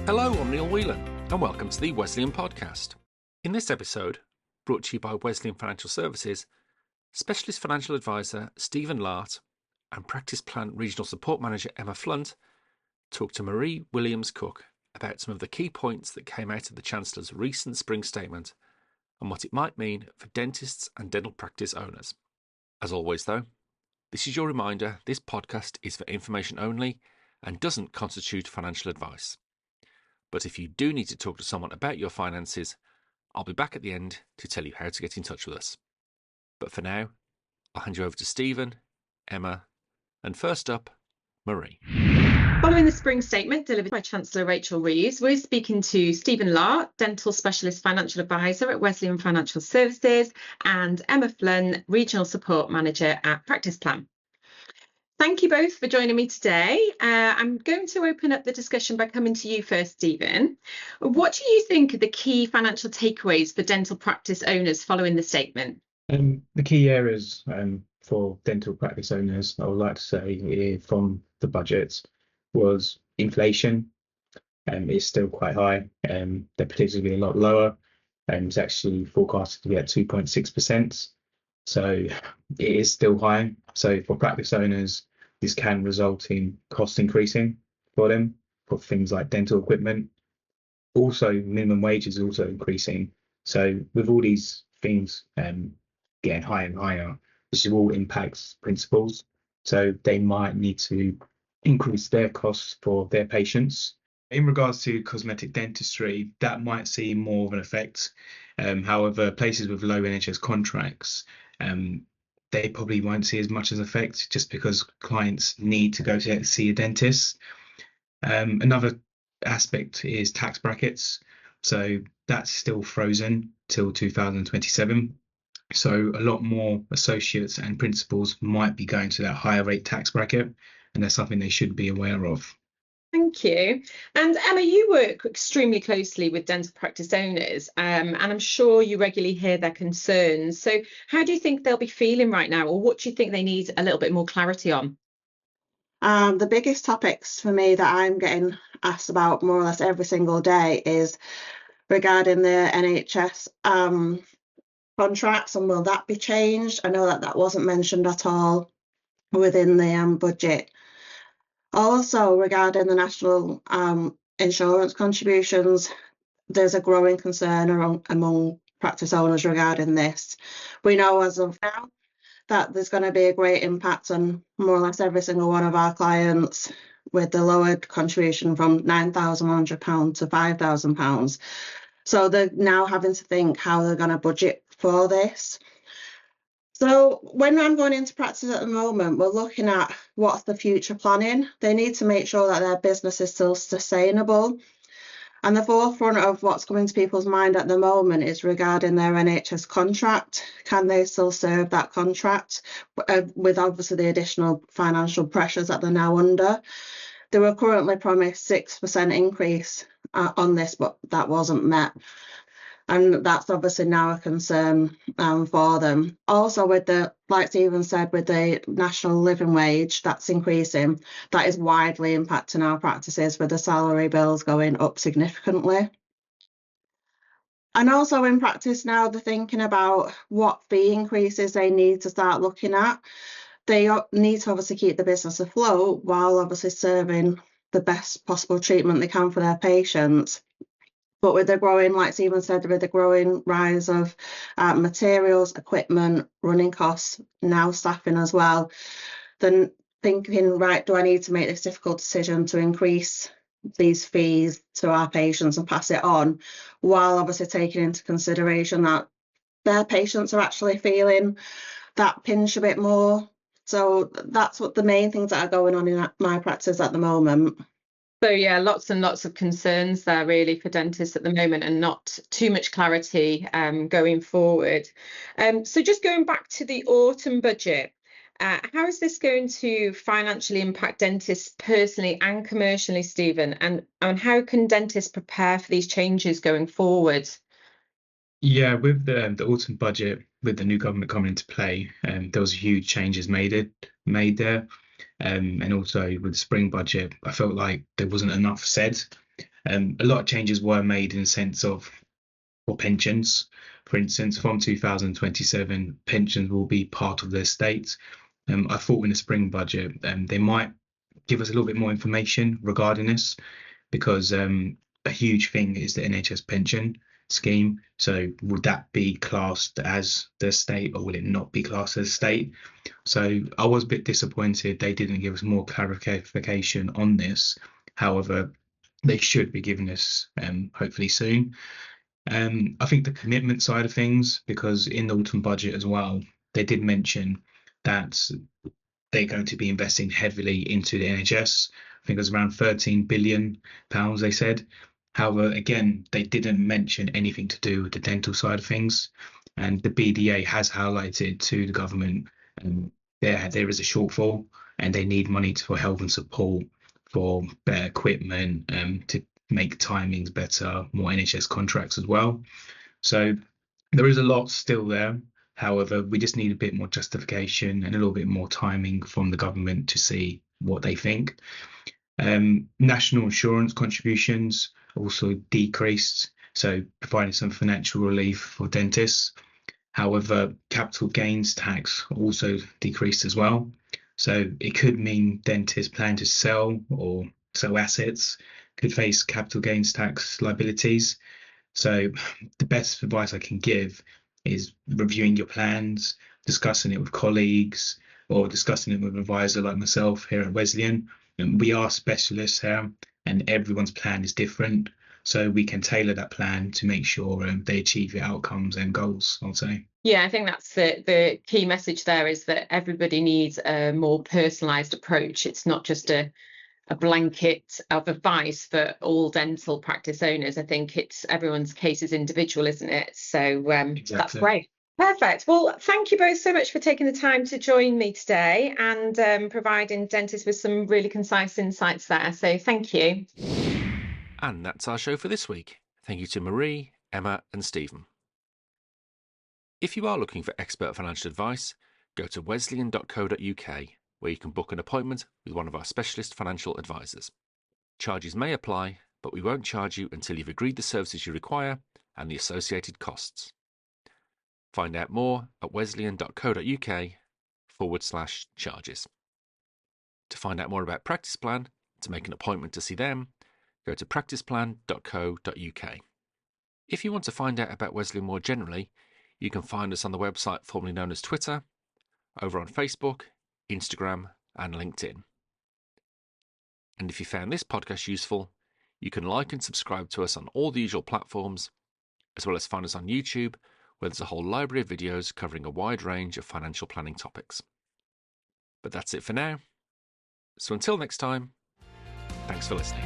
Hello, I'm Neil Whelan, and welcome to the Wesleyan Podcast. In this episode, brought to you by Wesleyan Financial Services, Specialist Financial Advisor Stephen Lart and Practice Plan Regional Support Manager Emma Flunt talk to Marie Williams-Cooke about some of the key points that came out of the Chancellor's recent spring statement and what it might mean for dentists and dental practice owners. As always, though, this is your reminder this podcast is for information only and doesn't constitute financial advice. But if you do need to talk to someone about your finances, I'll be back at the end to tell you how to get in touch with us. But for now, I'll hand you over to Stephen, Emma, and first up, Marie. Following the spring statement delivered by Chancellor Rachel Reeves, we're speaking to Stephen Lart, Dental Specialist Financial Advisor at Wesleyan Financial Services, and Emma Flynn, Regional Support Manager at Practice Plan. Thank you both for joining me today. I'm going to open up the discussion by coming to you first, Stephen. What do you think are the key financial takeaways for dental practice owners following the statement? The key areas for dental practice owners, I would like to say, from the budget was inflation. It's still quite high. They're particularly a lot lower. It's actually forecasted to be at 2.6%. So it is still high. So for practice owners, this can result in cost increasing for them for things like dental equipment. Also, minimum wage is also increasing. So with all these things getting higher and higher, this all impacts principals. So they might need to increase their costs for their patients. In regards to cosmetic dentistry, that might see more of an effect. However, places with low NHS contracts, they probably won't see as much as effect just because clients need to go to see a dentist. Another aspect is tax brackets. So that's still frozen till 2027. So a lot more associates and principals might be going to that higher rate tax bracket, and that's something they should be aware of. Thank you. And Emma, you work extremely closely with dental practice owners, and I'm sure you regularly hear their concerns. So how do you think they'll be feeling right now, or what do you think they need a little bit more clarity on? The biggest topics for me that I'm getting asked about more or less every single day is regarding the NHS contracts, and will that be changed? I know that wasn't mentioned at all within the budget. Also, regarding the national insurance contributions, there's a growing concern among practice owners regarding this. We know as of now that there's going to be a great impact on more or less every single one of our clients with the lowered contribution from £9,100 to £5,000. So they're now having to think how they're going to budget for this. So when I'm going into practice at the moment, we're looking at what's the future planning. They need to make sure that their business is still sustainable. And the forefront of what's coming to people's mind at the moment is regarding their NHS contract. Can they still serve that contract with obviously the additional financial pressures that they're now under? They were currently promised 6% increase on this, but that wasn't met. And that's obviously now a concern for them. Also, with the, like Stephen said, with the national living wage that's increasing, that is widely impacting our practices with the salary bills going up significantly. And also in practice now, they're thinking about what fee increases they need to start looking at. They need to obviously keep the business afloat while obviously serving the best possible treatment they can for their patients. But with the growing, like Stephen said, with the growing rise of materials, equipment, running costs, now staffing as well, then thinking, right, do I need to make this difficult decision to increase these fees to our patients and pass it on, while obviously taking into consideration that their patients are actually feeling that pinch a bit more. So that's what the main things that are going on in my practice at the moment. So yeah, lots and lots of concerns there really for dentists at the moment, and not too much clarity going forward. So just going back to the autumn budget, how is this going to financially impact dentists personally and commercially, Stephen? And how can dentists prepare for these changes going forward? Yeah, with the autumn budget, with the new government coming into play, there was huge changes made there. And also with the spring budget, I felt like there wasn't enough said. A lot of changes were made in the sense of for pensions. For instance, from 2027, pensions will be part of the estate. I thought in the spring budget, they might give us a little bit more information regarding this, because a huge thing is the NHS pension scheme. So would that be classed as the estate, or will it not be classed as estate? So I was a bit disappointed they didn't give us more clarification on this. However, they should be giving us hopefully soon. I think the commitment side of things, because in the autumn budget as well, they did mention that they're going to be investing heavily into the NHS. I think it was around £13 billion, they said. However, again, they didn't mention anything to do with the dental side of things. And the BDA has highlighted to the government there is a shortfall, and they need money for health and support, for better equipment, to make timings better, more NHS contracts as well. So there is a lot still there. However, we just need a bit more justification and a little bit more timing from the government to see what they think. National insurance contributions also decreased, so providing some financial relief for dentists. However, capital gains tax also decreased as well. So it could mean dentists plan to sell or sell assets could face capital gains tax liabilities. So the best advice I can give is reviewing your plans, discussing it with colleagues, or discussing it with an advisor like myself here at Wesleyan. And we are specialists here, and everyone's plan is different. So we can tailor that plan to make sure they achieve the outcomes and goals, I'll say. Yeah, I think that's the key message there, is that everybody needs a more personalised approach. It's not just a blanket of advice for all dental practice owners. I think everyone's case is individual, isn't it? So Exactly. That's great. Perfect. Well, thank you both so much for taking the time to join me today and providing dentists with some really concise insights there. So thank you. And that's our show for this week. Thank you to Marie, Emma and Stephen. If you are looking for expert financial advice, go to wesleyan.co.uk, where you can book an appointment with one of our specialist financial advisors. Charges may apply, but we won't charge you until you've agreed the services you require and the associated costs. Find out more at wesleyan.co.uk/charges. To find out more about Practice Plan, to make an appointment to see them, go to practiceplan.co.uk. If you want to find out about Wesleyan more generally, you can find us on the website formerly known as Twitter, over on Facebook, Instagram and LinkedIn. And if you found this podcast useful, you can like and subscribe to us on all the usual platforms, as well as find us on YouTube, where there's a whole library of videos covering a wide range of financial planning topics. But that's it for now. So until next time, thanks for listening.